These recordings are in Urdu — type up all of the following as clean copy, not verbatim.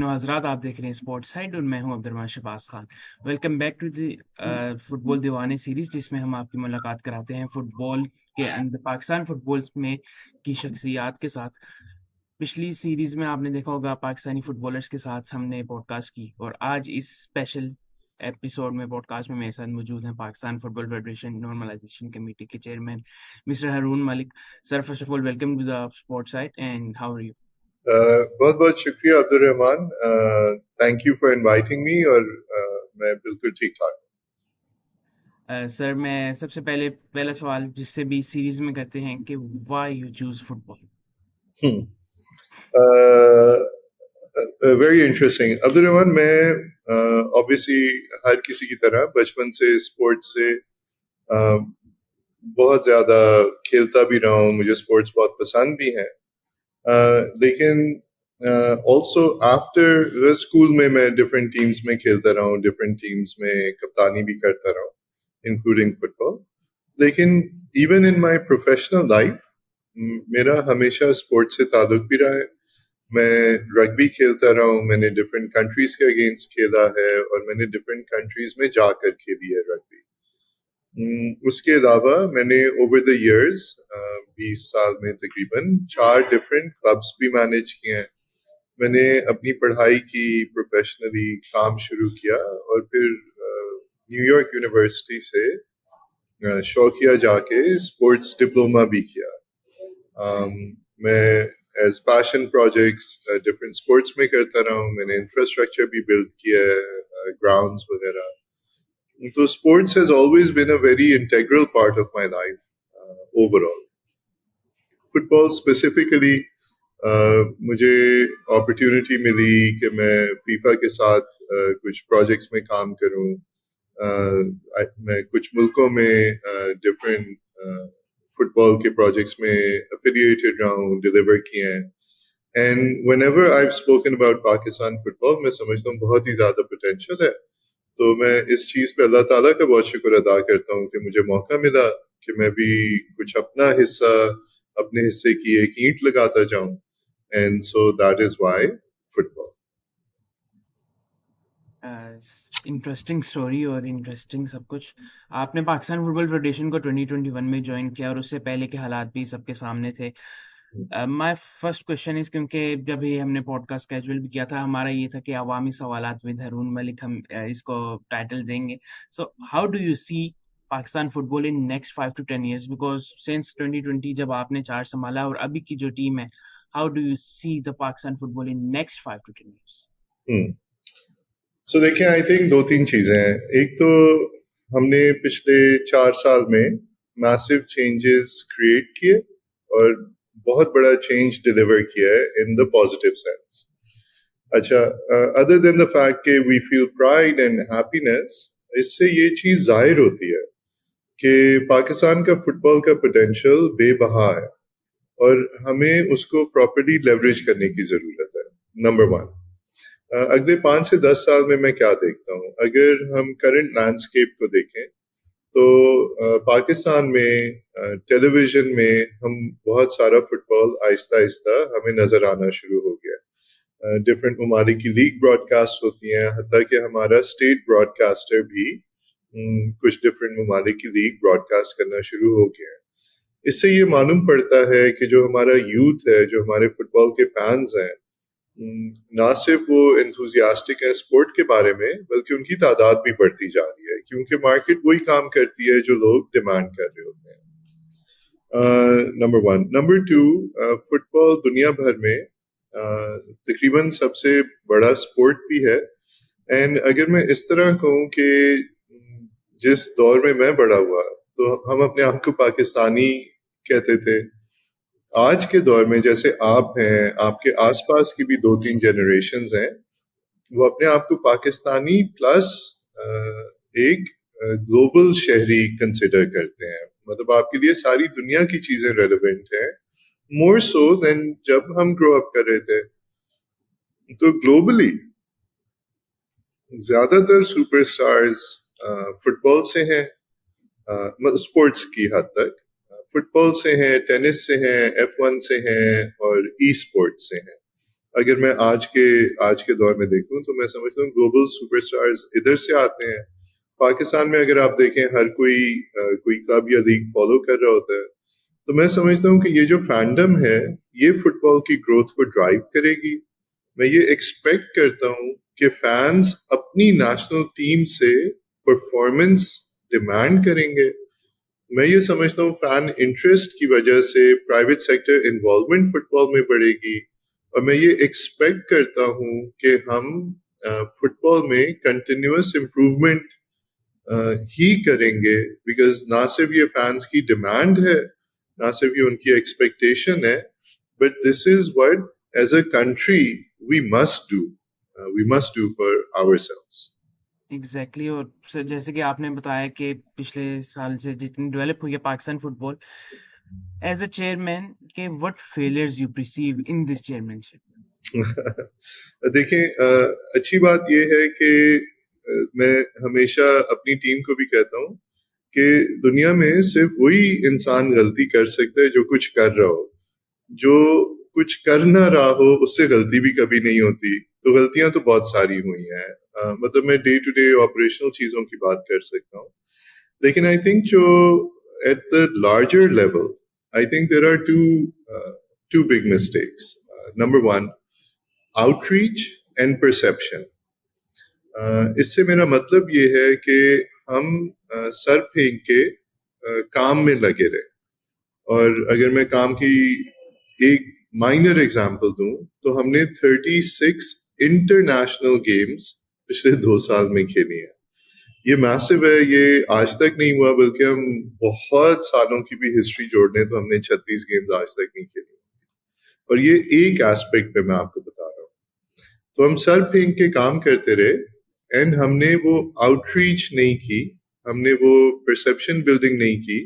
خواتین و حضرات، آپ دیکھ رہے ہیں اسپورٹس سائڈ اور میں ہوں Abdul Rahman Shahbaz Khan. Welcome back to the football Deewane series, جس میں ہم آپ کی ملاقات کراتے ہیں فٹ بال کے اندر پاکستان فٹ بال میں کی شخصیات کے ساتھ. پچھلی سیریز میں آپ نے دیکھا ہوگا پاکستانی فٹ بالرز کے ساتھ ہم نے پوڈ کاسٹ کی، اور آج اس اسپیشل ایپیسوڈ میں پوڈ کاسٹ میں میرے ساتھ موجود ہیں Pakistan football federation normalization committee کے chairman mister Haroon Malik. Sir first of all welcome to the sport site and how are you? بہت بہت شکریہ Abdulrahman, thank you for inviting me, اور میں بالکل ٹھیک ٹھاک. سر میں سب سے پہلا سوال جس سے بھی سیریز میں کرتے ہیں کہ why you choose football. Very interesting Abdulrahman. میں آبویسلی ہر کسی کی طرح بچپن سے اسپورٹس سے بہت زیادہ کھیلتا بھی رہا ہوں، مجھے اسپورٹس بہت پسند بھی ہیں. لیکن آلسو آفٹر اسکول میں ڈفرینٹ ٹیمس میں کھیلتا رہا ہوں، ڈفرینٹ ٹیمس میں کپتانی بھی کرتا رہا ہوں انکلوڈنگ فٹ بال. لیکن even in my professional life میرا ہمیشہ اسپورٹس سے تعلق بھی رہا ہے. میں رگبی کھیلتا رہا ہوں، میں نے ڈفرینٹ کنٹریز کے اگینسٹ کھیلا ہے، اور میں نے ڈفرینٹ کنٹریز میں جا کر کھیلی ہے رگبی. اس کے علاوہ میں نے اوور دا ایئرز 20 سال میں تقریباً 4 ڈفرینٹ کلبس بھی مینیج کیے ہیں. میں نے اپنی پڑھائی کی، پروفیشنلی کام شروع کیا، اور پھر نیو یارک یونیورسٹی سے شوقیہ جا کے اسپورٹس ڈپلوما بھی کیا. میں ایز پیشن پروجیکٹس ڈفرینٹ اسپورٹس میں کرتا رہا ہوں. میں نے انفراسٹرکچر بھی بلڈ کیا ہے، گراؤنڈس وغیرہ. تو sports has always been a very integral part of my life overall آل. فٹ بال اسپیسیفکلی مجھے اپرچونیٹی ملی کہ میں فیفا کے ساتھ کچھ پروجیکٹس میں کام کروں. میں کچھ ملکوں میں ڈفرینٹ فٹ بال کے پروجیکٹس میں افیلیٹڈ رہا ہوں، ڈیلیور کیے ہیں. And whenever I have spoken about Pakistan football, میں سمجھتا ہوں بہت ہی زیادہ پوٹینشیل ہے. تو میں اس چیز پہ اللہ تعالیٰ کا بہت شکر ادا کرتا ہوں کہ مجھے موقع ملا کہ میں بھی کچھ اپنا حصہ، اپنے حصے کی ایک اینٹ لگاتا جاؤں. And so that is why football. Interesting story اور انٹرسٹنگ سب کچھ. آپ نے پاکستان فٹ بال فیڈریشن کو 2021 میں جوائن کیا، اور اس سے پہلے کے حالات بھی سب کے سامنے تھے. مائی فرسٹ کوشچن از، کیونکہ جب ہی ہم نے پوڈ کاسٹ کیجول بھی کیا تھا، ہمارا یہ تھا کہ عوامی سوالات ود ہارون ملک، ہم اس کو ٹائٹل دیں گے. So how do you see Pakistan football in next 5 to 10 years؟ Because since 2020 جب آپ نے چارج سنبھالا اور ابھی کی جو ٹیم ہے، how do you see the Pakistan football in next 5 to 10 years؟ So دیکھیں، آئی تھنک 2-3 چیزیں ہیں. ایک تو ہم نے پچھلے 4 سال میں میسو چینجز کریٹ کیے اور بہت بڑا چینج ڈیلیور کیا ہے ان دا پازیٹیو سینس. اچھا، ادر دین دا فیکٹ کہ وی فیل پرائڈ اینڈ ہیپینس، اس سے یہ چیز ظاہر ہوتی ہے کہ پاکستان کا فٹ بال کا پوٹینشیل بے بہا ہے، اور ہمیں اس کو پراپرلی لیوریج کرنے کی ضرورت ہے. نمبر 1. اگلے 5 سے 10 سال میں کیا دیکھتا ہوں؟ اگر ہم کرنٹ لینڈسکیپ کو دیکھیں تو پاکستان میں ٹیلی ویژن میں ہم بہت سارا فٹ بال آہستہ آہستہ ہمیں نظر آنا شروع ہو گیا. ڈفرینٹ ممالک کی لیگ براڈ کاسٹ ہوتی ہیں، حتیٰ کہ ہمارا اسٹیٹ براڈ کاسٹر بھی کچھ ڈفرینٹ ممالک کی لیگ براڈ کاسٹ کرنا شروع ہو گیا ہے. اس سے یہ معلوم پڑتا ہے کہ جو ہمارا یوتھ ہے، جو ہمارے فٹ بال کے فینز ہیں، نہ صرف وہ انتھوزیاسٹک ہے اسپورٹ کے بارے میں، بلکہ ان کی تعداد بھی بڑھتی جا رہی ہے، کیونکہ مارکیٹ وہی کام کرتی ہے جو لوگ ڈیمانڈ کر رہے ہوتے ہیں. نمبر 1. نمبر 2، فٹ بال دنیا بھر میں تقریباً سب سے بڑا اسپورٹ بھی ہے. اینڈ اگر میں اس طرح کہوں کہ جس دور میں بڑا ہوا تو ہم اپنے آپ کو پاکستانی کہتے تھے. آج کے دور میں جیسے آپ ہیں، آپ کے آس پاس کی بھی 2-3 جنریشنز ہیں، وہ اپنے آپ کو پاکستانی پلس ایک گلوبل شہری کنسیڈر کرتے ہیں. مطلب آپ کے لیے ساری دنیا کی چیزیں ریلیونٹ ہیں، مور سو دین جب ہم گرو اپ کر رہے تھے. تو گلوبلی زیادہ تر سپر اسٹارز فٹ بال سے ہیں، اسپورٹس کی حد تک فٹ بال سے ہیں، ٹینس سے ہیں، F1 سے ہیں، اور ای اسپورٹ سے ہیں. اگر میں آج کے دور میں دیکھوں تو میں سمجھتا ہوں گلوبل سپر اسٹارز ادھر سے آتے ہیں. پاکستان میں اگر آپ دیکھیں ہر کوئی کلب یا لیگ فالو کر رہا ہوتا ہے, تو میں سمجھتا ہوں کہ یہ جو فینڈم ہے یہ فٹ بال کی گروتھ کو ڈرائیو کرے گی. میں یہ ایکسپیکٹ کرتا ہوں کہ فینس اپنی نیشنل ٹیم سے پرفارمنس ڈیمانڈ کریں گے. میں یہ سمجھتا ہوں فین انٹرسٹ کی وجہ سے پرائیویٹ سیکٹر انوالومنٹ فٹ بال میں بڑھے گی, اور میں یہ ایکسپیکٹ کرتا ہوں کہ ہم فٹ بال میں کنٹینیوس امپروومنٹ ہی کریں گے, بیکاز نہ صرف یہ فینس کی ڈیمانڈ ہے, نہ صرف یہ ان کی ایکسپیکٹیشن ہے, but this is what as a country we must do for آور سیلوز. ایگزیکٹلی. اور جیسے کہ آپ نے بتایا کہ پچھلے سال سے جتنی ڈیولپ ہوئی ہے Pakistan football, as a chairman کہ what failures you perceive in this chairmanship? دیکھیں اچھی بات یہ ہے کہ میں ہمیشہ اپنی ٹیم کو بھی کہتا ہوں کہ دنیا میں صرف وہی انسان غلطی کر سکتا ہے جو کچھ کر رہا ہو. جو کچھ کر نہ رہا ہو اس سے غلطی بھی کبھی نہیں ہوتی. تو غلطیاں تو بہت ساری ہوئی ہیں, مطلب میں ڈے ٹو ڈے آپریشنل چیزوں کی بات کر سکتا ہوں, لیکن آئی تھنک جو at the larger level I think there are two big mistakes. Number one, outreach and perception. اس سے میرا مطلب یہ ہے کہ ہم سر پھینک کے کام میں لگے رہے. اور اگر میں کام کی ایک مائنر ایگزامپل دوں تو ہم نے 36 انٹرنیشنل گیمز پچھلے 2 سال میں کھیلی ہیں. یہ میسو ہے, یہ آج تک نہیں ہوا, بلکہ ہم بہت سالوں کی بھی ہسٹری جوڑ لیں تو ہم نے 36 گیمز آج تک نہیں کھیلی. اور یہ ایک ایسپیکٹ پہ میں آپ کو بتا رہا ہوں. تو ہم سر پھینک کے کام کرتے رہے, اینڈ ہم نے وہ آؤٹ ریچ نہیں کی, ہم نے وہ پرسیپشن بلڈنگ نہیں کی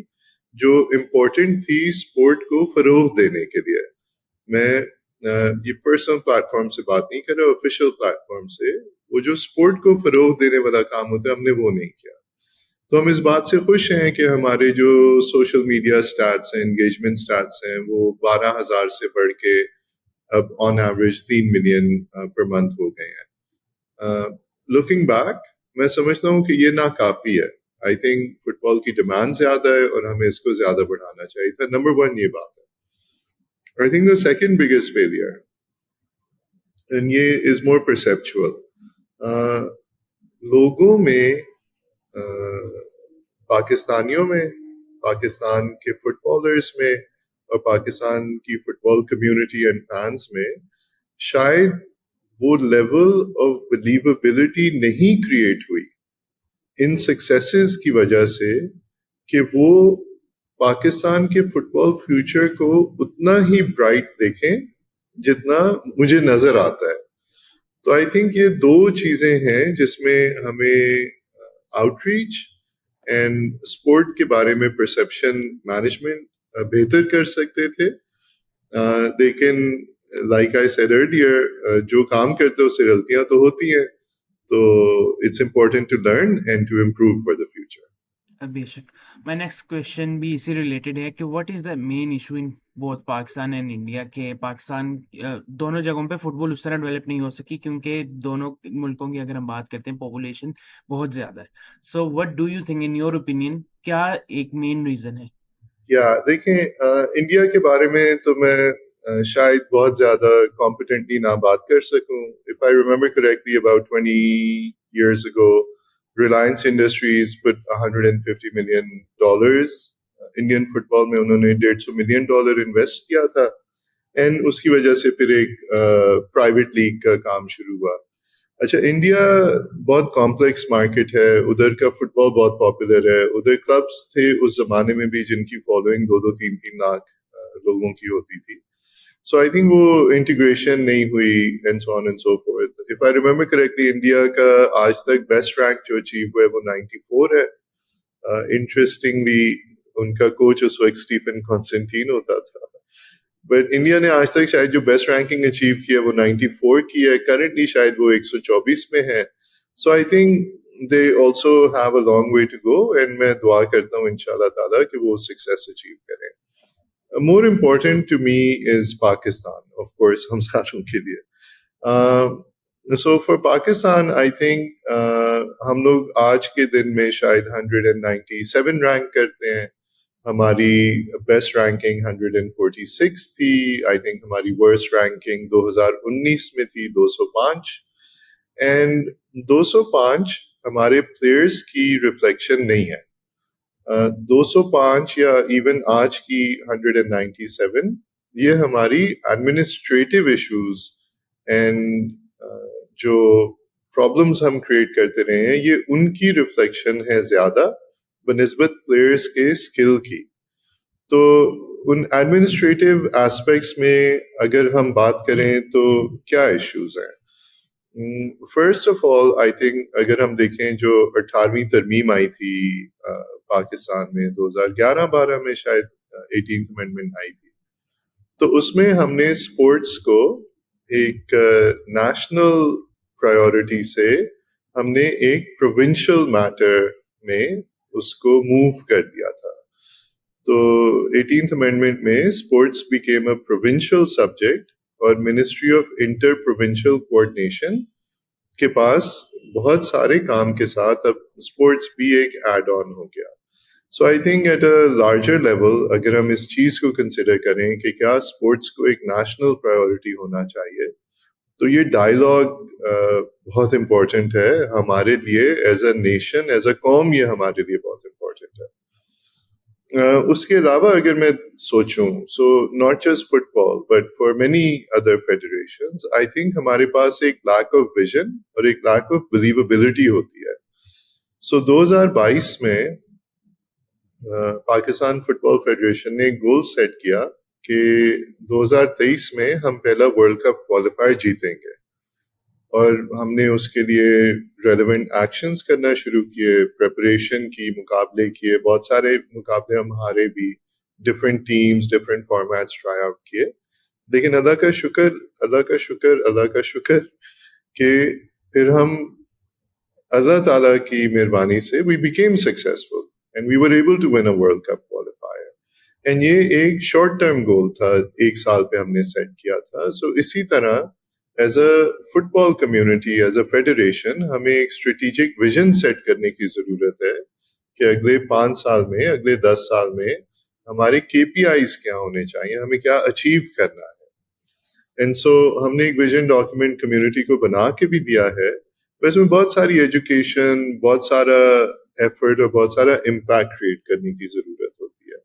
جو امپورٹنٹ تھی اسپورٹ کو فروغ دینے کے لیے. میں یہ پرسنل پلیٹ فارم سے بات نہیں کر رہا, آفیشیل پلیٹ فارم سے. وہ جو اسپورٹ کو فروغ دینے والا کام ہوتا ہے ہم نے وہ نہیں کیا. تو ہم اس بات سے خوش ہیں کہ ہمارے جو سوشل میڈیا سٹیٹس ہیں, انگیجمنٹ سٹیٹس ہیں, وہ 12,000 سے بڑھ کے اب on average 3 million per month ہو گئے ہیں. لوکنگ بیک میں سمجھتا ہوں کہ یہ ناکافی ہے. آئی تھنک فٹ بال کی ڈیمانڈ زیادہ ہے اور ہمیں اس کو زیادہ بڑھانا چاہیے تھا. نمبر 1 یہ بات ہے. I think the second biggest failure, and یہ is more perceptual, لوگوں میں پاکستانیوں میں, پاکستان کے فٹ بالرز میں اور پاکستان کی football community and fans میں شاید وہ لیول آف بلیویبلٹی نہیں کریٹ ہوئی ان سکسیسز کی وجہ سے کہ وہ پاکستان کے فٹ بال فیوچر کو اتنا ہی برائٹ دیکھیں جتنا مجھے نظر آتا ہے. تو آئی تھنک یہ 2 چیزیں ہیں جس میں ہمیں آؤٹ ریچ اینڈ اسپورٹ کے بارے میں پرسیپشن مینجمنٹ بہتر کر سکتے تھے. لیکن لائک آئی سیڈ ارلیئر, جو کام کرتے اس سے غلطیاں تو ہوتی ہیں, تو it's important to learn and to improve for the future. بے شک. مائی نیکسٹ کوشچن بھی اسی ریلیٹڈ ہے کہ what is the main issue in both Pakistan and India, کہ پاکستان دونوں جگہوں پہ فٹ بال اس طرح ڈیولپ نہیں ہو سکی کیونکہ دونوں ملکوں کی اگر ہم بات کرتے ہیں پاپولیشن بہت زیادہ ہے. So what do you think in your opinion کیا ایک مین ریزن ہے؟ یا دیکھیں, انڈیا کے بارے میں تو میں شاید بہت زیادہ کمپیٹنٹلی نہ بات کر سکوں. If I remember correctly about 20 years ago Reliance Industries put $150 million Indian football میں. انہوں نے $150 million انویسٹ کیا تھا, اینڈ اس کی وجہ سے پھر ایک پرائیویٹ لیگ کا کام شروع ہوا. اچھا, انڈیا بہت کمپلیکس مارکیٹ ہے, ادھر کا فٹ بال بہت پاپولر ہے, ادھر کلبس تھے اس زمانے میں بھی جن کی فالوئنگ 2-3 لاکھ لوگوں کی ہوتی تھی. سو آئی تھنک وہ انٹیگریشن نہیں ہوئی and so on and so fourth. If I remember correctly India کا آج تک بیسٹ رینک جو اچیو ہوا ہے وہ 94 ہے. انٹرسٹنگلی ان کا کوچ اس وقت اسٹیفن کانسٹنٹین ہوتا تھا, بٹ انڈیا نے آج تک شاید جو بیسٹ رینکنگ اچیو کی ہے وہ 94 کی ہے. کرنٹلی شاید وہ 124 میں ہے. So I think they also have a long way to go, and میں دعا کرتا ہوں انشاءاللہ تعالیٰ کہ وہ سکسیس اچیو کریں. More important to me is Pakistan, of course, ہم ساروں کے لیے. سو فار پاکستان آئی تھنک ہم لوگ آج کے دن میں شاید 197 رینک کرتے ہیں. ہماری بیسٹ رینکنگ 146 تھی. آئی تھنک ہماری ورسٹ رینکنگ 2019 میں تھی 205. اینڈ 205 ہمارے پلیئرس کی ریفلیکشن نہیں ہے. 205 یا ایون آج کی 197 یہ ہماری ایڈمنسٹریٹو ایشوز اینڈ جو پرابلمس ہم کریٹ کرتے رہے ہیں یہ ان کی ریفلیکشن ہے زیادہ بنسبت پلیئرس کے اسکل کی. تو ان ایڈمنسٹریٹو ایسپیکٹس میں اگر ہم بات کریں تو کیا ایشوز ہیں؟ First of all I think اگر ہم دیکھیں جو 18ویں ترمیم آئی تھی پاکستان میں 2011-12 میں شاید 18th امینڈمنٹ آئی تھی, تو اس میں ہم نے اسپورٹس کو ایک نیشنل پرائیورٹی سے ہم نے ایک پروونشل میٹر میں اس کو موو کر دیا تھا. تو 18th امینڈمنٹ میں sports became a provincial subject اور ministry of interprovincial کے پاس بہت سارے کام کے ساتھ اب اسپورٹس بھی ایک ایڈ آن ہو گیا. So I think at a larger level اگر ہم اس چیز کو کنسیڈر کریں کہ کیا اسپورٹس کو ایک نیشنل پرائیورٹی ہونا چاہیے, تو یہ ڈائلاگ بہت امپورٹنٹ ہے ہمارے لیے as a nation, as a قوم, یہ ہمارے لیے بہت امپورٹنٹ ہے. اس کے علاوہ اگر میں سوچوں so not just football but for many other federations I think ہمارے پاس ایک لیک آف ویژن اور ایک لیک آف بلیویبلٹی ہوتی ہے. سو 2022 میں پاکستان فٹ بال فیڈریشن نے گول سیٹ کیا کہ 2023 میں ہم پہلا ورلڈ کپ کوالیفائر جیتیں گے, اور ہم نے اس کے لیے ریلیونٹ ایکشنز کرنا شروع کیے, پریپریشن کی, مقابلے کیے, بہت سارے مقابلے ہم ہارے بھی, different teams different formats try out کیے. لیکن اللہ کا شکر کہ پھر ہم اللہ تعالیٰ کی مہربانی سے we became successful and we were able to win a world cup qualifier. اینڈ یہ ایک شارٹ ٹرم گول تھا, ایک سال پہ ہم نے سیٹ کیا تھا. سو اسی طرح as a football community, as a federation, ہمیں ایک اسٹریٹجک ویژن سیٹ کرنے کی ضرورت ہے کہ اگلے 5 سال میں, اگلے 10 سال میں ہمارے KPIs کیا ہونے چاہیے, ہمیں کیا اچیو کرنا ہے. اینڈ سو ہم نے ایک ویژن ڈاکیومنٹ کمیونٹی کو بنا کے بھی دیا ہے. اس میں بہت ساری ایجوکیشن, بہت سارا ایفرٹ اور بہت سارا امپیکٹ کریٹ کرنے کی ضرورت ہوتی ہے.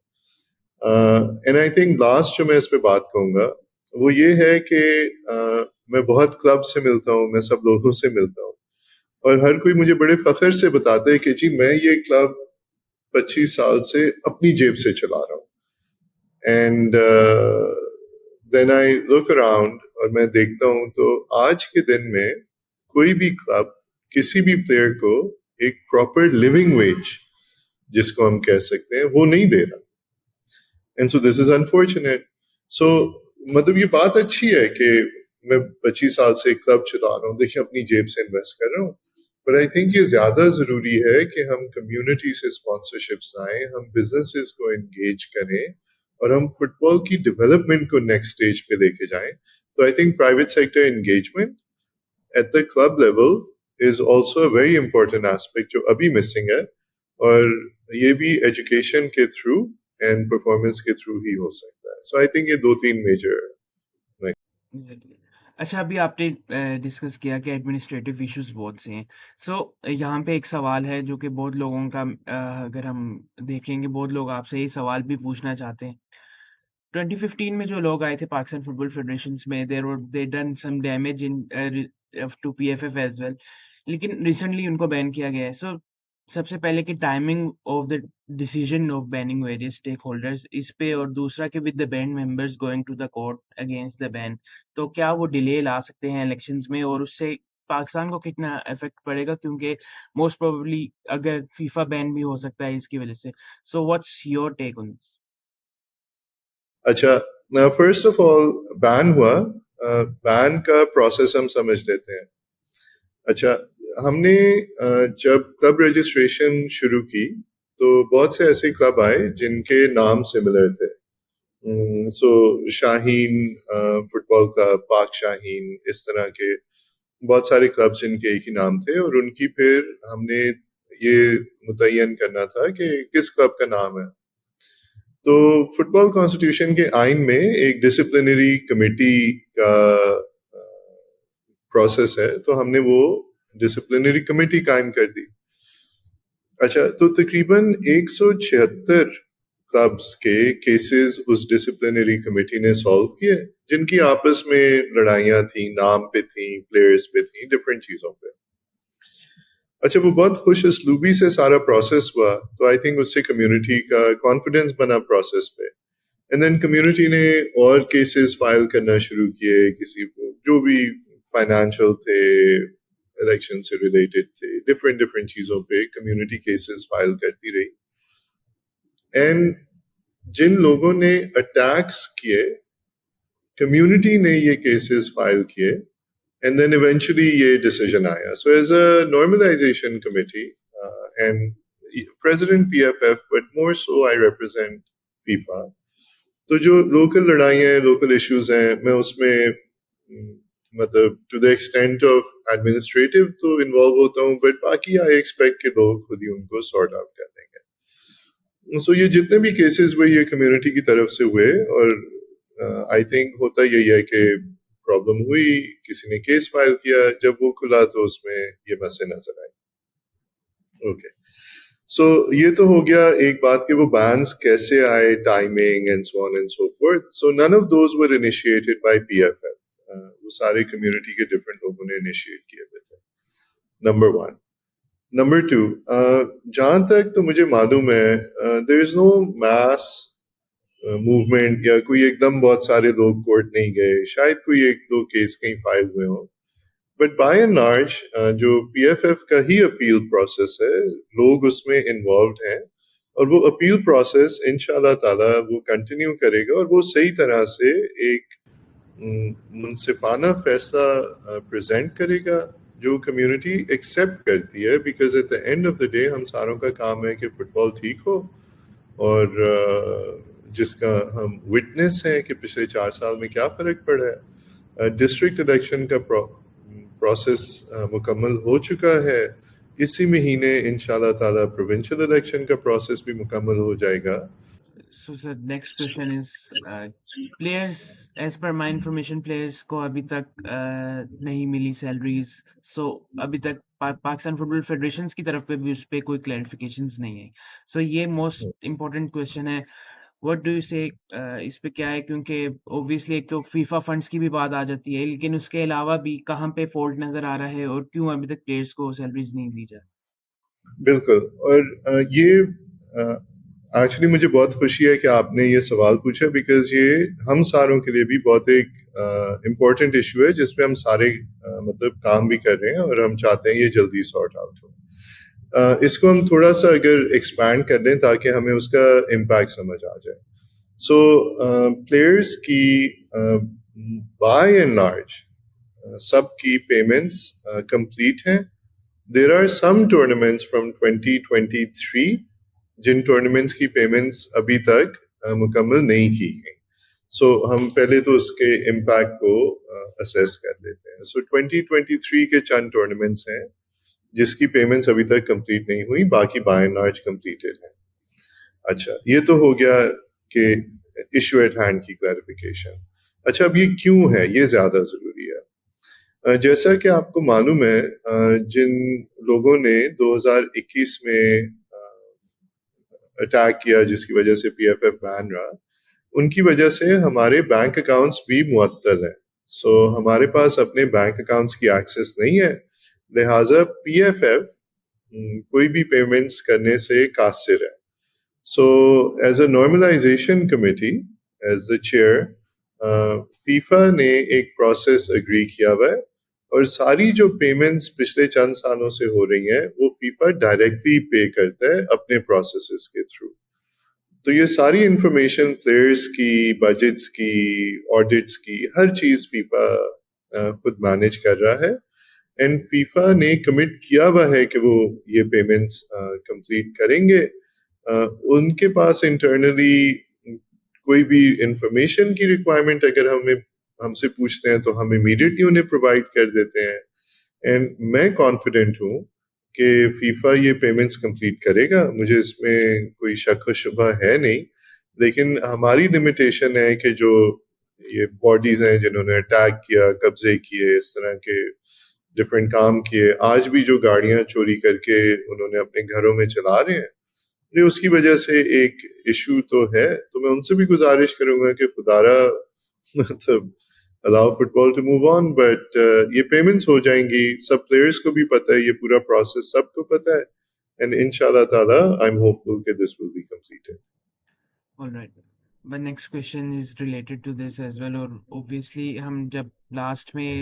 اینڈ آئی تھنک لاسٹ جو میں اس پہ بات کہوں گا وہ یہ ہے کہ میں بہت کلب سے ملتا ہوں, میں سب لوگوں سے ملتا ہوں, اور ہر کوئی مجھے بڑے فخر سے بتاتا ہے کہ جی میں یہ کلب 25 سال سے اپنی جیب سے چلا رہا ہوں. And then I look around اور میں دیکھتا ہوں تو آج کے دن میں کوئی بھی کلب کسی بھی پلیئر کو ایک پراپر لیونگ ویج جس کو ہم کہہ سکتے ہیں وہ نہیں دے رہا. And so this is unfortunate. سو مطلب یہ بات اچھی ہے کہ میں 25 سال سے کلب چلا رہا ہوں, دیکھیں اپنی جیب سے انویسٹ کر رہا ہوں, بٹ آئی تھنک یہ زیادہ ضروری ہے کہ ہم کمیونٹی سے اسپانسرشپس لائیں, ہم بزنسز کو انگیج کریں, اور ہم فٹ بال کی ڈیولپمنٹ کو نیکسٹ اسٹیج پہ لے کے جائیں. تو I think private sector engagement at the club level is also a very important aspect جو ابھی مسنگ ہے, اور یہ بھی ایجوکیشن کے تھرو اینڈ پرفارمنس کے تھرو ہی ہو سکتا ہے. سو آئی تھنک یہ 2-3 میجر. اچھا, ابھی آپ نے ڈسکس کیا کہ ایڈمنسٹریٹو ایشوز بہت سے ہیں. سو یہاں پہ ایک سوال ہے جو کہ بہت لوگوں کا, اگر ہم دیکھیں گے بہت لوگ آپ سے یہ سوال بھی پوچھنا چاہتے ہیں. 2015 میں جو لوگ آئے تھے پاکستان فٹ بال فیڈریشنز میں, they done some damage in to PFF as well, لیکن ریسنٹلی ان کو بین کیا گیا ہے. سو سب سے پہلے کہ timing of the decision of banning various stakeholders اس پہ, اور دوسرا کہ with the banned members going to the court against the ban, تو کیا وہ ڈیلے لا سکتے ہیں الیکشنز میں, اور اس سے پاکستان کو کتنا افیکٹ پڑے گا, کیونکہ موسٹ پروبیبلی اگر فیفا بین بھی ہو سکتا ہے اس کی وجہ سے. سو واٹس یور ٹیک آن دس؟ اچھا, فرسٹ آف آل بین ہوا, بین کا پروسیس ہم سمجھ لیتے ہیں. اچھا, ہم نے جب کلب رجسٹریشن شروع کی تو بہت سے ایسے کلب آئے جن کے نام سملر تھے, سو شاہین فٹ بال کلب، پاک شاہین، اس طرح کے بہت سارے کلبس ان کے ایک ہی نام تھے، اور ان کی پھر ہم نے یہ متعین کرنا تھا کہ کس کلب کا نام ہے. تو فٹ بال کانسٹیٹیوشن کے آئین میں ایک ڈسپلنری کمیٹی کا پروسیس ہے، تو ہم نے وہ ڈسپلنری کمیٹی قائم کر دی. اچھا، تو تقریباً 176 کلبس کے کیسز اس ڈسپلنری کمیٹی نے سالو کیے، جن کی آپس میں لڑائیاں تھیں، نام پہ تھیں، پلیئرز پہ تھیں، ڈفرینٹ چیزوں پہ. اچھا، وہ بہت خوش اسلوبی سے سارا پروسیس ہوا، تو آئی تھنک اس سے کمیونٹی کا کانفیڈینس بنا پروسیس پہ. اینڈ دین کمیونٹی نے اور کیسز فائل کرنا شروع کیے، کسی کو جو بھی فائنینشیل تھے، الیکشن سے ریلیٹڈ تھے، ڈفرینٹ چیزوں پہ کمیونٹی کیسز فائل کرتی رہی. اینڈ جن لوگوں نے اٹیکس کیے، کمیونٹی نے یہ کیسز فائل کیے، اینڈ دین ایونچولی یہ ڈیسیجن آیا. So as a normalization committee and president P F F, but more so I represent FIFA. تو جو لوکل لڑائیاں ہیں، لوکل ایشوز ہیں، میں اس میں مطلب to the extent of administrative تو انوالو ہوتا ہوں، بٹ باقی آئی ایکسپیکٹ کہ لوگ خود ہی ان کو سارٹ آؤٹ کر لیں گے. سو یہ جتنے بھی کیسز ہوئے یہ کمیونٹی کی طرف سے ہوئے، اور آئی تھنک ہوتا یہی ہے کہ پرابلم ہوئی، کسی نے کیس فائل کیا، جب وہ کھلا تو اس میں یہ مسئلے نظر آئے. اوکے، سو یہ تو ہو گیا ایک بات کہ وہ بینس کیسے آئے، timing and so on and so forth. So none of those were initiated by P F F. وہ سارے کمیونٹی کے ڈفرینٹ لوگوں نے انیشیٹ کیے ہوئے تھے، نمبر ون. نمبر ٹو، جہاں تک تو مجھے معلوم ہے دیر از نو میس موومنٹ، یا کوئی ایک دم بہت سارے لوگ کورٹ نہیں گئے، شاید کوئی ایک دو کیس کہیں فائل ہوئے ہوں، بٹ بائی اینڈ لارج جو پی ایف ایف کا ہی اپیل پروسیس ہے، لوگ اس میں انوالوڈ ہیں، اور وہ اپیل پروسیس ان شاء اللہ تعالیٰ وہ کنٹینیو کرے گا، اور وہ صحیح طرح سے ایک منصفانہ فیصلہ پریزنٹ کرے گا جو کمیونٹی ایکسیپٹ کرتی ہے. Because at the end of the day ہم ساروں کا کام ہے کہ فٹ بال ٹھیک ہو، اور جس کا ہم وٹنس ہیں کہ پچھلے 4 سال میں کیا فرق پڑا ہے. ڈسٹرکٹ الیکشن کا پروسیس مکمل ہو چکا ہے، اسی مہینے انشاءاللہ تعالیٰ پروونشل الیکشن کا پروسیس بھی مکمل ہو جائے گا. So sir, next question is players, as per my information, players کو ابھی تک نہیں ملی سیلریز. سو ابھی تک پاکستان فٹ بال فیڈریشنز کی طرف پہ بھی اس پہ کوئی کلیریفیکیشنز نہیں ہے. سو یہ موسٹ امپورٹنٹ کویشچن ہے. وٹ ڈو یو سے اس پہ کیا ہے؟ کیونکہ اوبویسلی ایک تو فیفا فنڈس کی بھی بات آ جاتی ہے، لیکن اس کے علاوہ بھی کہاں پہ فالٹ نظر آ رہا ہے اور کیوں ابھی تک پلیئرس کو سیلریز نہیں دی جا. بالکل، اور یہ ایکچولی مجھے بہت خوشی ہے کہ آپ نے یہ سوال پوچھا، بیکاز یہ ہم ساروں کے لیے بھی بہت ایک امپورٹنٹ ایشو ہے جس پہ ہم سارے مطلب کام بھی کر رہے ہیں، اور ہم چاہتے ہیں یہ جلدی سارٹ آؤٹ ہو. اس کو ہم تھوڑا سا اگر ایکسپینڈ کر دیں تاکہ ہمیں اس کا امپیکٹ سمجھ آ جائے. سو پلیئرس کی بائی اینڈ لارج سب کی پیمنٹس کمپلیٹ ہیں. There are some tournaments from 2023 جن ٹورنامنٹس کی پیمنٹس ابھی تک مکمل نہیں کی گئیں. سو ہم پہلے تو اس کے امپیکٹ کو اسیس کر لیتے ہیں. سو 2023 کے چند ٹورنامنٹس ہیں جس کی پیمنٹس ابھی تک کمپلیٹ نہیں ہوئی، باقی بائی اینڈ لارج کمپلیٹڈ ہیں. اچھا، یہ تو ہو گیا کہ ایشو ایٹ ہینڈ کی کلیریفیکیشن. اچھا، اب یہ کیوں ہے، یہ زیادہ ضروری ہے. جیسا کہ آپ کو معلوم ہے، جن لوگوں نے 2021 میں اٹیک کیا جس کی وجہ سے پی ایف ایف بین رہا، ان کی وجہ سے ہمارے بینک اکاؤنٹس بھی معطل ہیں. سو ہمارے پاس اپنے بینک اکاؤنٹس کی ایکسیس نہیں ہے، لہٰذا پی ایف ایف کوئی بھی پیمنٹس کرنے سے قاصر ہے. So as a normalization committee, as the chair, FIFA نے ایک پروسیس اگری کیا ہوا ہے، اور ساری جو پیمنٹس پچھلے چند سالوں سے ہو رہی ہیں وہ فیفا ڈائریکٹلی پے کرتا ہے اپنے پروسیسز کے تھرو. تو یہ ساری انفارمیشن پلیئرس کی، بجٹس کی، آڈٹس کی، ہر چیز فیفا خود مینیج کر رہا ہے. اینڈ فیفا نے کمٹ کیا ہوا ہے کہ وہ یہ پیمنٹس کمپلیٹ کریں گے. ان کے پاس انٹرنلی کوئی بھی انفارمیشن کی ریکوائرمنٹ اگر ہم سے پوچھتے ہیں تو ہم امیڈیٹلی انہیں پرووائڈ کر دیتے ہیں. اینڈ میں کانفیڈنٹ ہوں کہ فیفا یہ پیمنٹس کمپلیٹ کرے گا، مجھے اس میں کوئی شک و شبہ ہے نہیں. لیکن ہماری لمیٹیشن ہے کہ جو یہ باڈیز ہیں جنہوں نے اٹیک کیا، قبضے کیے، اس طرح کے ڈفرینٹ کام کیے، آج بھی جو گاڑیاں چوری کر کے انہوں نے اپنے گھروں میں چلا رہے ہیں، یہ اس کی وجہ سے ایک ایشو تو ہے. تو میں ان سے بھی گزارش کروں گا کہ خدارا مطلب allow football to move on, but یہ پیمنٹس ہو جائیں گی. سب پلیئرز کو بھی پتہ ہے، یہ پورا پروسیس سب کو پتہ ہے. And inshallah ta'ala, I'm hopeful that this will be completed. All right. My next question is related to this as well. اور obviously ہم جب لاسٹ میں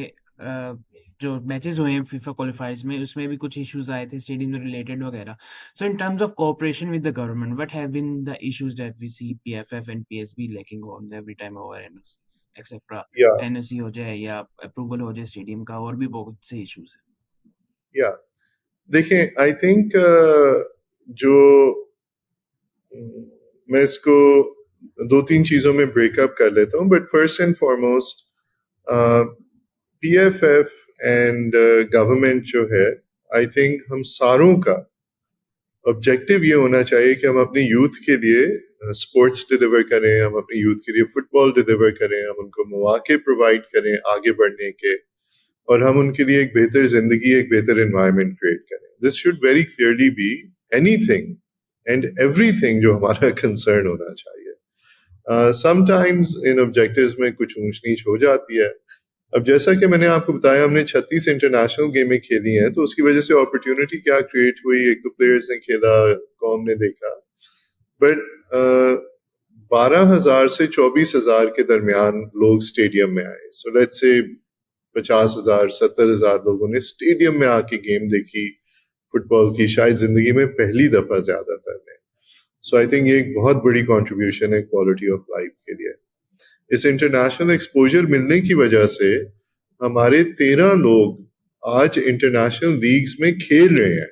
جو میچز ہوئے ہیں فیفا کوالیفائرز میں، اس میں بھی کچھ ایشوز آئے تھے اسٹیڈیم میں ریلیٹڈ وغیرہ. So in terms of cooperation with the government, what have been the issues that we see P F F and P S B lacking on every time over N O C etcetera, Yeah, N O C ہو جائے یا اپروول ہو جائے اسٹیڈیم کا، اور بھی بہت سے ایشوز ہیں. yeah. دیکھیں آئی تھنک جو میں اس کو دو تین چیزوں میں بریک اپ کر لیتا ہوں. But first and foremost P F F and government جو ہے، آئی تھنک ہم ساروں کا آبجیکٹو یہ ہونا چاہیے کہ ہم اپنی یوتھ کے لیے اسپورٹس ڈیلیور کریں، ہم اپنی یوتھ کے لیے فٹ بال ڈیلیور کریں، ہم ان کو مواقع پرووائڈ کریں آگے بڑھنے کے، اور ہم ان کے لیے ایک بہتر زندگی، ایک بہتر انوائرمنٹ کریٹ کریں. This should very clearly be anything and everything جو ہمارا کنسرن ہونا چاہیے. سم ٹائمز ان آبجیکٹیوز میں کچھ اونچ نیچ ہو جاتی ہے. اب جیسا کہ میں نے آپ کو بتایا، ہم نے 36 انٹرنیشنل گیمیں کھیلی ہیں، تو اس کی وجہ سے اپرچونٹی کیا کریٹ ہوئی. ایک تو پلیئرز نے کھیلا، قوم نے دیکھا، بٹ 12,000 سے 24,000 کے درمیان لوگ اسٹیڈیم میں آئے. سو لیٹ سے 50,000 70,000 لوگوں نے اسٹیڈیم میں آ کے گیم دیکھی فٹ بال کی، شاید زندگی میں پہلی دفعہ زیادہ تر نے. سو آئی تھنک یہ ایک بہت بڑی کنٹریبیوشن ہے کوالٹی آف لائف کے لیے. اس انٹرنیشنل ایکسپوجر ملنے کی وجہ سے ہمارے 13 لوگ آج انٹرنیشنل لیگز میں کھیل رہے ہیں،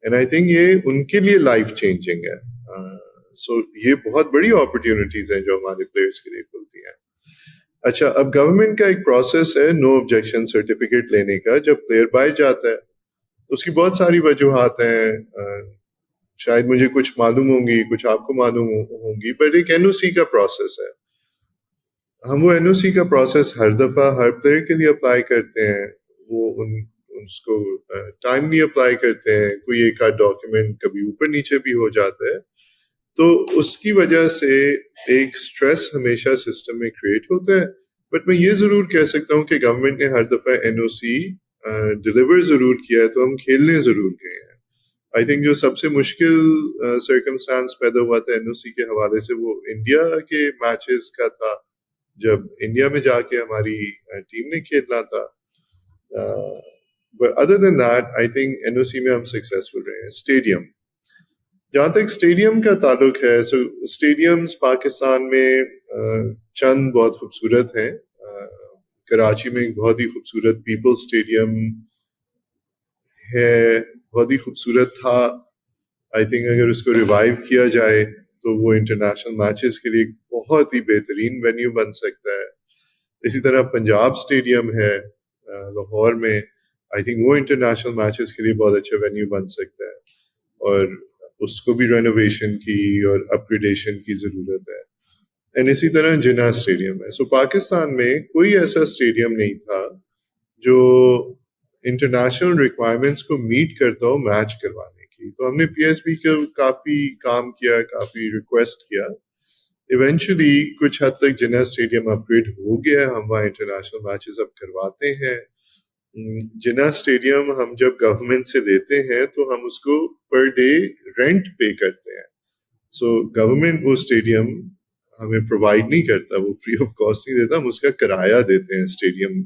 اینڈ آئی تھنک یہ ان کے لیے لائف چینجنگ ہے. سو یہ بہت بڑی اپرچونیٹیز ہیں جو ہمارے پلیئرس کے لیے کھلتی ہیں. اچھا، اب گورنمنٹ کا ایک پروسیس ہے نو آبجیکشن سرٹیفکیٹ لینے کا. جب پلیئر باہر جاتا ہے تو اس کی بہت ساری وجوہات ہیں، شاید مجھے کچھ معلوم ہوں گی، کچھ آپ کو معلوم ہوں گی، بٹ ایک این او سی کا پروسیس ہے. ہم وہ این او سی کا پروسیس ہر دفعہ ہر پلیئر کے لیے اپلائی کرتے ہیں. وہ اس کو ٹائملی اپلائی کرتے ہیں. کوئی ایک آدھ ڈاکیومنٹ کبھی اوپر نیچے بھی ہو جاتا ہے، تو اس کی وجہ سے ایک سٹریس ہمیشہ سسٹم میں کریٹ ہوتا ہے. بٹ میں یہ ضرور کہہ سکتا ہوں کہ گورنمنٹ نے ہر دفعہ این او سی ڈلیور ضرور کیا ہے، تو ہم کھیلنے ضرور گئے ہیں. آئی تھنک جو سب سے مشکل سرکمسٹانس پیدا ہوا تھا این او سی کے حوالے سے، وہ انڈیا کے میچز کا تھا، جب انڈیا میں جا کے ہماری ٹیم نے کھیلنا تھا. But other than that I think N O C میں ہم سکسیزفل رہے ہیں. اسٹیڈیم، جہاں تک اسٹیڈیم کا تعلق ہے، سو اسٹیڈیمز پاکستان میں چند بہت خوبصورت ہیں. کراچی میں ایک بہت ہی خوبصورت پیپل اسٹیڈیم ہے، بہت ہی خوبصورت تھا. آئی تھنک اگر اس کو ریوائیو کیا جائے تو وہ انٹرنیشنل میچز کے لیے ایک بہت ہی بہترین وینیو بن سکتا ہے. اسی طرح پنجاب اسٹیڈیم ہے لاہور میں، آئی تھنک وہ انٹرنیشنل میچز کے لیے بہت اچھا وینیو بن سکتا ہے، اور اس کو بھی رینوویشن کی اور اپ گریڈیشن کی ضرورت ہے. اینڈ اسی طرح جناح اسٹیڈیم ہے. سو پاکستان میں کوئی ایسا اسٹیڈیم نہیں تھا جو انٹرنیشنل ریکوائرمنٹس کو میٹ کرتا ہو میچ کروانے کی. تو ہم نے پی ایس بی کو کافی کام کیا، کافی ریکویسٹ کیا. ایونچولی کچھ حد تک جناح اسٹیڈیم اپ گریڈ ہو گیا، ہم وہاں انٹرنیشنل میچز اب کرواتے ہیں. جناح اسٹیڈیم ہم جب گورنمنٹ سے لیتے ہیں تو ہم اس کو پر ڈے رینٹ پے کرتے ہیں. سو گورنمنٹ وہ اسٹیڈیم ہمیں پرووائڈ نہیں کرتا، وہ فری آف کاسٹ نہیں دیتا، ہم اس کا کرایہ دیتے ہیں اسٹیڈیم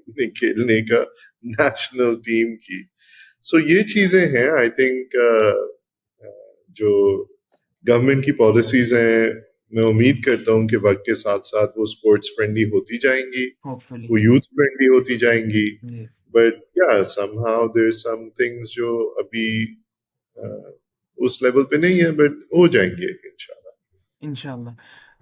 میں کھیلنے کا نیشنل ٹیم کی. سو یہ چیزیں ہیں آئی تھنک جو گورنمنٹ کی پالیسیز ہیں. میں امید کرتا ہوں کہ وقت کے ساتھ ساتھ وہ اسپورٹس فرینڈلی ہوتی جائیں گی، ہوپفلی. وہ یوتھ فرینڈلی ہوتی جائیں گی. جی بٹ یا some how there some things جو ابھی اس لیول پہ نہیں ہے، بٹ ہو جائیں گے انشاءاللہ. انشاءاللہ.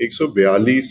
142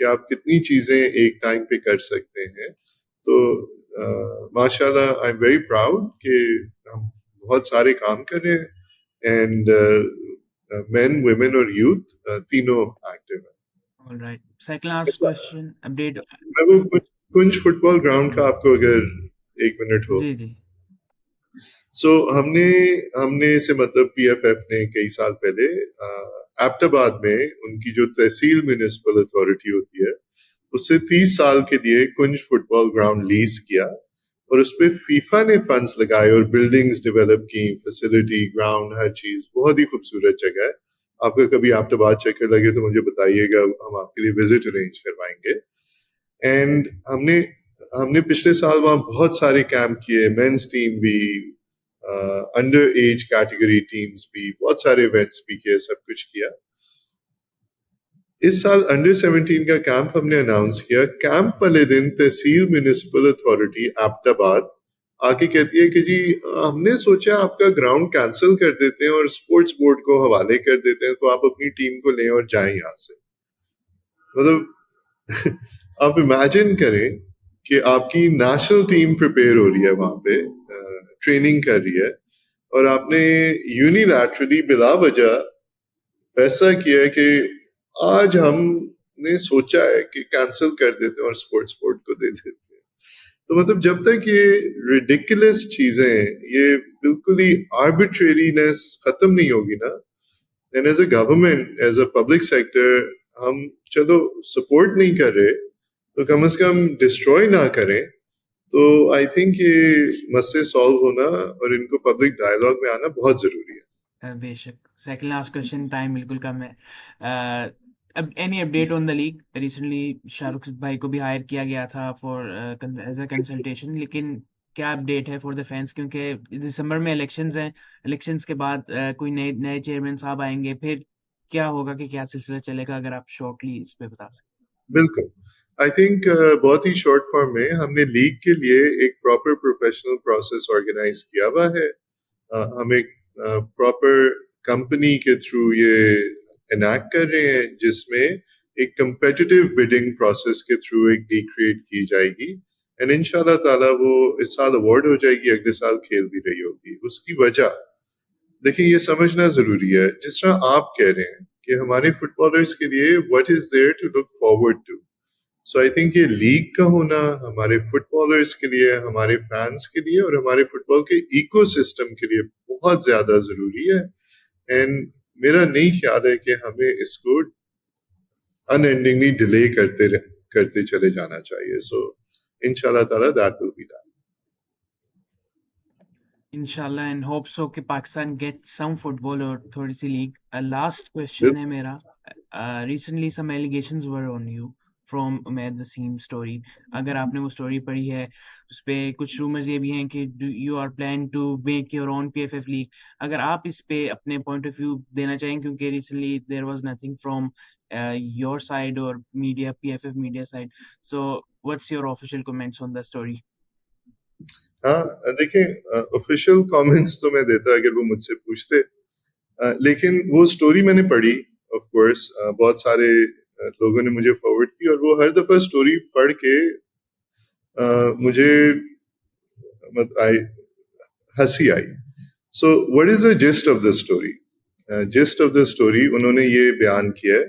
کہ آپ کتنی چیزیں ایک ٹائم پہ کر سکتے ہیں. تو ماشاء اللہ آئی ایم ویری پراؤڈ کہ ہم بہت سارے کام کر رہے ہیں اینڈ مین ویمن اور یوتھ تینوں ایکٹیو ہیں. All right. Second last question, update. میں وہ کنج فٹ بال گراؤنڈ کا آپ کو اگر 1 منٹ ہو. جی جی. سو ہم نے سے مطلب پی ایف ایف نے کئی سال پہلے ایبٹ آباد میں ان کی جو تحصیل میونسپل اتھارٹی ہوتی ہے اس سے 30 سال کے لیے کنج فٹ بال گراؤنڈ لیز کیا اور اس پہ فیفا نے فنڈز لگائے اور بلڈنگز ڈیولپ کی, فیسلٹی, گراؤنڈ, ہر چیز. بہت ہی خوبصورت جگہ ہے. آپ کا کبھی ایبٹ آباد چکر لگے تو مجھے بتائیے گا, ہم آپ کے لیے وزٹ ارینج کروائیں گے. اینڈ ہم نے پچھلے سال وہاں بہت سارے کیمپ کیے, مینس ٹیم بھی, انڈر ایج کیٹیگری ٹیمز بھی, بہت سارے ایونٹس بھی کیے, سب کچھ کیا. اس سال انڈر 17 کا کیمپ ہم نے اناؤنس کیا. کیمپ والے دن تحصیل میونسپل اتھارٹی ایبٹ آباد آ کے کہتی ہے کہ جی ہم نے سوچا آپ کا گراؤنڈ کینسل کر دیتے ہیں اور اسپورٹس بورڈ کو حوالے کر دیتے ہیں, تو آپ اپنی ٹیم کو لیں اور جائیں یہاں سے. مطلب آپ امیجن کریں کہ آپ کی نیشنل ٹیم پریپیئر ہو رہی ہے وہاں پہ, ٹریننگ کر رہی ہے, اور آپ نے یونیلیٹرلی بلا وجہ فیصلہ کیا ہے کہ آج ہم نے سوچا ہے کہ کینسل کر دیتے ہیں اور اسپورٹس بورڈ کو دے دیتے ہیں. تو مطلب جب تک یہ ریڈیکولس چیزیں, یہ بالکل ہی آربیٹریرینس ختم نہیں ہوگی نا, and as a government, as a public sector, ہم چلو سپورٹ نہیں کر رہے تو کم از کم ڈسٹروائے نہ کریں. تو آئی تھنک یہ مسئلے سالو ہونا اور ان کو پبلک ڈائلاگ میں آنا بہت ضروری ہے. بے شک. سیکنڈ لاسٹ کوشچن, ٹائم بالکل کم ہے. اینی اپڈیٹ آن دا لیگ؟ ریسنٹلی شاہ رخ بھائی کو بھی ہائر کیا گیا تھا فار ایز اے کنسلٹیشن, لیکن کیا اپڈیٹ ہے فار دا فینس, کیونکہ دسمبر میں الیکشنز ہیں, الیکشنز کے بعد کوئی نئے چیئرمین صاحب آئیں گے, پھر کیا ہوگا, کہ کیا سلسلہ چلے گا, اگر آپ شارٹلی اس پہ بتا سکیں. بالکل. آئی تھنک بہت ہی شارٹ فارم میں ہم نے لیگ کے لیے ایک پراپر پروفیشنل پروسیس آرگنائز کیا ہوا ہے. ہم ایک پراپر کمپنی کے تھرو یہ انیکٹ کر رہے ہیں, جس میں ایک کمپیٹیٹیو بڈنگ پروسیس کے تھرو ایک لیگ کریٹ کی جائے گی, اینڈ ان شاء اللہ تعالیٰ وہ اس سال ایوارڈ ہو جائے گی, اگلے سال کھیل بھی رہی ہوگی. اس کی وجہ دیکھیں, یہ سمجھنا ضروری ہے, جس طرح آپ کہہ رہے ہیں کہ ہمارے فٹ بالرز کے لیے what is there to look forward to. So I think یہ لیگ کا ہونا ہمارے فٹ بالرز کے لیے, ہمارے فینس کے لیے اور ہمارے فٹ بال کے ایکو سسٹم کے لیے بہت زیادہ ضروری ہے. اینڈ میرا نہیں خیال ہے کہ ہمیں اس کو ان اینڈنگلی ڈیلے کرتے چلے جانا چاہیے. سو ان شاء اللہ تعالیٰ دیٹ ول بی ڈن. انشاءاللہ, اینڈ ہوپ سو کہ پاکستان گیٹ سم فٹ بال اور تھوڑی سی لیگ. لاسٹ کوشچن ہے میرا. Recently some allegations were on you from امید وسیم اسٹوری. اگر آپ نے وہ اسٹوری پڑھی ہے, اس پہ کچھ رومرز یہ بھی ہیں کہ you are plan to make your own P F F league. اگر آپ اس پہ اپنے پوائنٹ آف ویو دینا چاہیں, کیونکہ recently there was nothing from your side or media, P F F media side, so what's your official comments on the story? ہاں دیکھیں, آفیشیل کامنٹس تو میں دیتا اگر وہ مجھ سے پوچھتے, لیکن وہ اسٹوری میں نے پڑھی. آف کورس بہت سارے لوگوں نے مجھے فارورڈ کی, اور وہ ہر دفعہ اسٹوری پڑھ کے مجھے ہنسی آئی. So what is the gist of the story? Gist of the story انہوں نے یہ بیان کیا ہے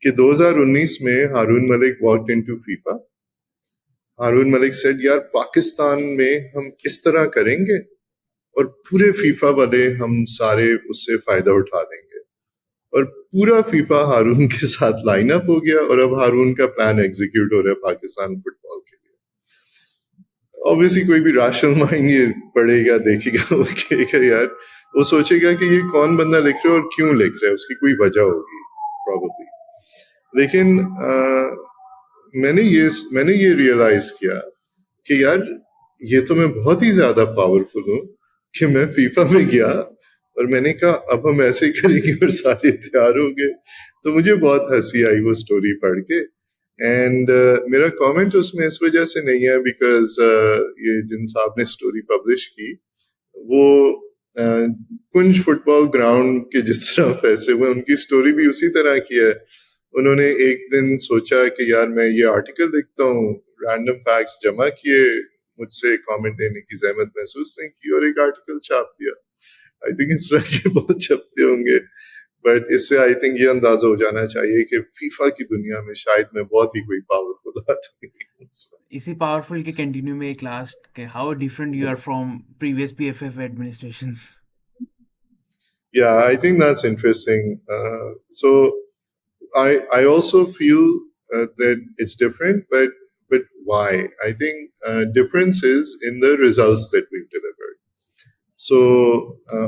کہ 2019 میں Haroon Malik walked into FIFA. Haroon Malik said, یار پاکستان میں ہم اس طرح کریں گے اور پورے فیفا والے ہم سارے اس سے فائدہ اٹھا لیں گے. اور پورا فیفا ہارون کے ساتھ لائن اپ ہو گیا, اور اب ہارون کا پلان ایگزیکیوٹ ہو رہا ہے پاکستان فٹ بال کے لیے. obviously کوئی بھی راشنل مائنڈ یہ پڑھے گا, دیکھے گا, وہ کہے گا یار, وہ سوچے گا کہ یہ کون بندہ لکھ رہا ہے اور کیوں لکھ رہا ہے, اس کی کوئی وجہ ہوگی probably. لیکن میں نے یہ ریئلائز کیا کہ یار یہ تو میں بہت ہی زیادہ پاورفل ہوں کہ میں فیفا میں گیا اور میں نے کہا اب ہم ایسے کریں گے, اور سارے تیار ہو گئے. تو مجھے بہت ہنسی آئی وہ اسٹوری پڑھ کے. اینڈ میرا کامنٹ اس میں اس وجہ سے نہیں ہے بیکاز یہ جن صاحب نے اسٹوری پبلش کی وہ کنج فٹ بال گراؤنڈ کے جس طرح فیصلے ہوئے, ان کی اسٹوری بھی اسی طرح کی ہے. انہوں نے ایک دن سوچا کہ یار میں یہ آرٹیکل لکھتا ہوں, رینڈم فیکٹس جمع کیے, مجھ سے کامنٹ دینے کی زحمت محسوس نہیں کی, اور ایک آرٹیکل چھاپ دیا. آئی تھنک اس طرح کے بہت چھپتے ہوں گے, بٹ اس سے آئی تھنک یہ اندازہ ہو جانا چاہیے کہ فیفا کی دنیا میں شاید میں بہت ہی کوئی پاورفل آدمی ہوں. اسی پاورفل کے کنٹینیو میں ایک لاسٹ کہ how different you are from previous P F F administrations. Yeah, I think that's interesting. So I also feel that it's different, but why? I think difference is in the results that we've delivered. So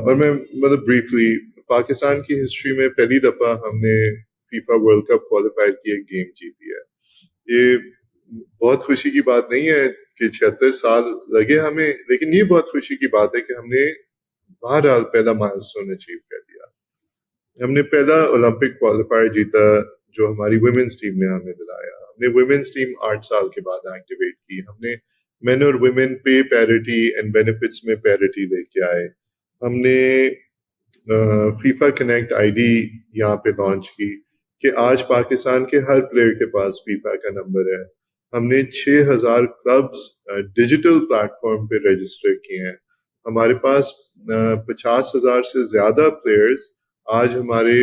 اور میں مطلب briefly پاکستان کی ہسٹری میں پہلی دفعہ ہم نے فیفا ورلڈ کپ کوالیفائر کی ایک گیم جیتی ہے. یہ بہت خوشی کی بات نہیں ہے کہ 76 سال لگے ہمیں, لیکن یہ بہت خوشی کی بات ہے کہ ہم نے بہرحال پہلا مائلسٹون اچیو کر دیا. ہم نے پہلا اولمپک کوالیفائر جیتا جو ہماری ویمنس ٹیم نے ہمیں دلایا. ہم نے ویمنس ٹیم 8 سال کے بعد ایکٹیویٹ کی. ہم نے مین اور women pay parity and benefits میں پیرٹی لے کے آئے. ہم نے فیفا کنیکٹ آئی ڈی یہاں پہ لانچ کی کہ آج پاکستان کے ہر پلیئر کے پاس فیفا کا نمبر ہے. ہم نے 6000 کلبز ڈیجیٹل پلیٹ فارم پہ رجسٹر کیے ہیں. ہمارے پاس 50,000 سے زیادہ پلیئرز آج ہمارے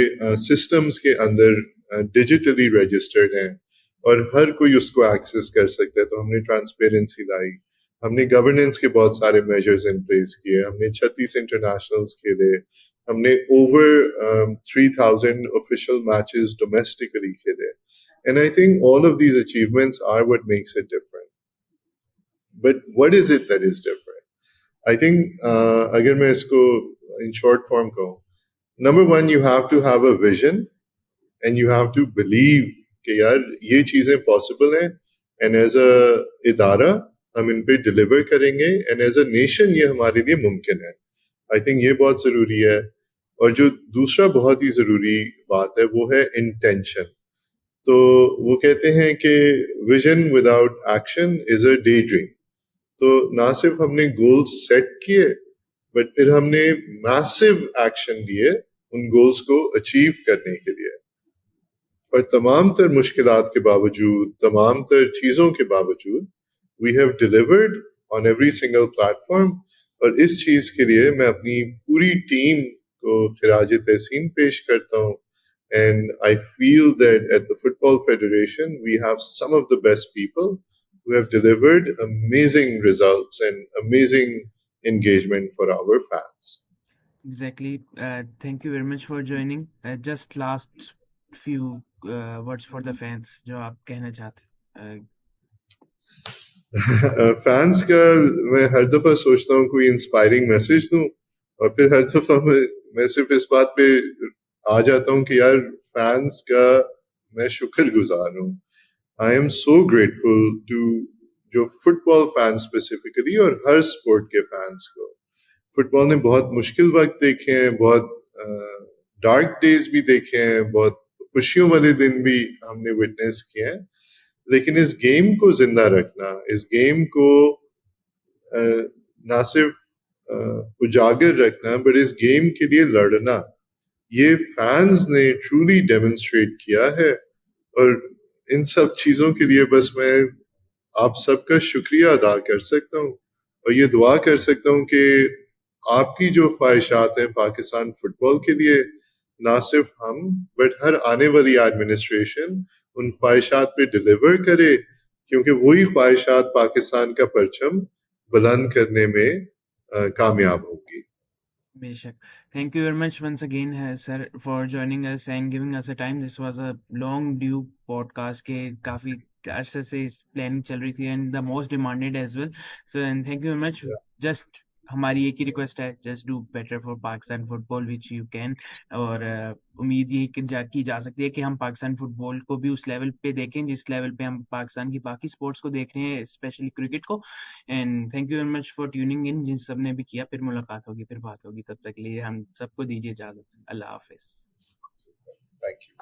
سسٹمز کے اندر ڈیجیٹلی رجسٹرڈ ہیں اور ہر کوئی اس کو ایکسیس کر سکتا ہے. تو ہم نے ٹرانسپیرنسی لائی, ہم نے گورننس کے بہت سارے میجرز ان پلیس کیے, ہم نے 36 انٹرنیشنلز کھیلے, ہم نے اوور 3000 آفیشیل میچز ڈومیسٹکلی کھیلے. And I think all of these achievements are what makes it different. But what is it that is different? I think اگر میں اس کو in short form کہوں, number one, you have to have a vision and you have to believe کہ یار یہ چیزیں possible ہیں, and as a ادارہ ہم ان پہ ڈلیور کریں گے, and as a nation یہ ہمارے لیے ممکن ہے. I think یہ بہت ضروری ہے. اور جو دوسرا بہت ہی ضروری بات ہے وہ ہے انٹینشن. تو وہ کہتے ہیں کہ vision without action is a day dream. تو نہ صرف ہم نے گولز سیٹ کیے, بٹ پھر ہم نے میسو ایکشن لیے ان گولز کو اچیو کرنے کے لیے. اور تمام تر مشکلات کے باوجود, تمام تر چیزوں کے باوجود, we have delivered on every single platform. اور اس چیز کے لیے میں اپنی پوری ٹیم کو خراج تحسین پیش کرتا ہوں. And I feel that at the Football Federation, we have some of the best people who have delivered amazing results and amazing engagement for our fans. Exactly. Thank you very much for joining. Just last few words for the fans جو آپ کہنا چاہتے. فینس کا میں ہر دفعہ سوچتا ہوں کوئی انسپائرنگ میسج دوں, اور پھر ہر دفعہ میں صرف اس بات پہ آ جاتا ہوں کہ یار فینس کا میں شکر گزار ہوں. I am so grateful to جو فٹ بال فین اسپیسیفکلی اور ہر اسپورٹ کے فینس کو. فٹ بال نے بہت مشکل وقت دیکھے ہیں, بہت ڈارک ڈیز بھی دیکھے ہیں, بہت خوشیوں والے دن بھی ہم نے وٹنس کیے ہیں, لیکن اس گیم کو زندہ رکھنا, اس گیم کو نہ صرف اجاگر رکھنا بٹ اس گیم کے لیے لڑنا, یہ فینز نے ٹرولی ڈیمونسٹریٹ کیا ہے. اور ان سب چیزوں کے لیے بس میں آپ سب کا شکریہ ادا کر سکتا ہوں, اور یہ دعا کر سکتا ہوں کہ آپ کی جو خواہشات ہیں پاکستان فٹ بال کے لیے, نہ صرف ہم بٹ ہر آنے والی ایڈمنسٹریشن ان خواہشات پہ ڈیلیور کرے, کیونکہ وہی خواہشات پاکستان کا پرچم بلند کرنے میں کامیاب ہوگی. بے شک. Thank you very much once again, sir, for joining us and giving us a time. This was a long due podcast کے کافی عرصے سے اس پلاننگ چل رہی تھی and the most demanded as well. So and thank you very much. Just ہماری ایک ہی ریکویسٹ ہے, just do better for Pakistan football which you can. اور امید یہی کی جا سکتی ہے کہ ہم پاکستان فٹ بال کو بھی اس لیول پہ دیکھیں جس لیول پہ ہم پاکستان کی باقی اسپورٹس کو دیکھ رہے ہیں, اسپیشلی کرکٹ کو. And thank you very much for tuning in, جن سب نے بھی کیا. پھر ملاقات ہوگی, پھر بات ہوگی, تب تک کے لیے ہم سب کو دیجیے اجازت. اللہ حافظ. Thank you.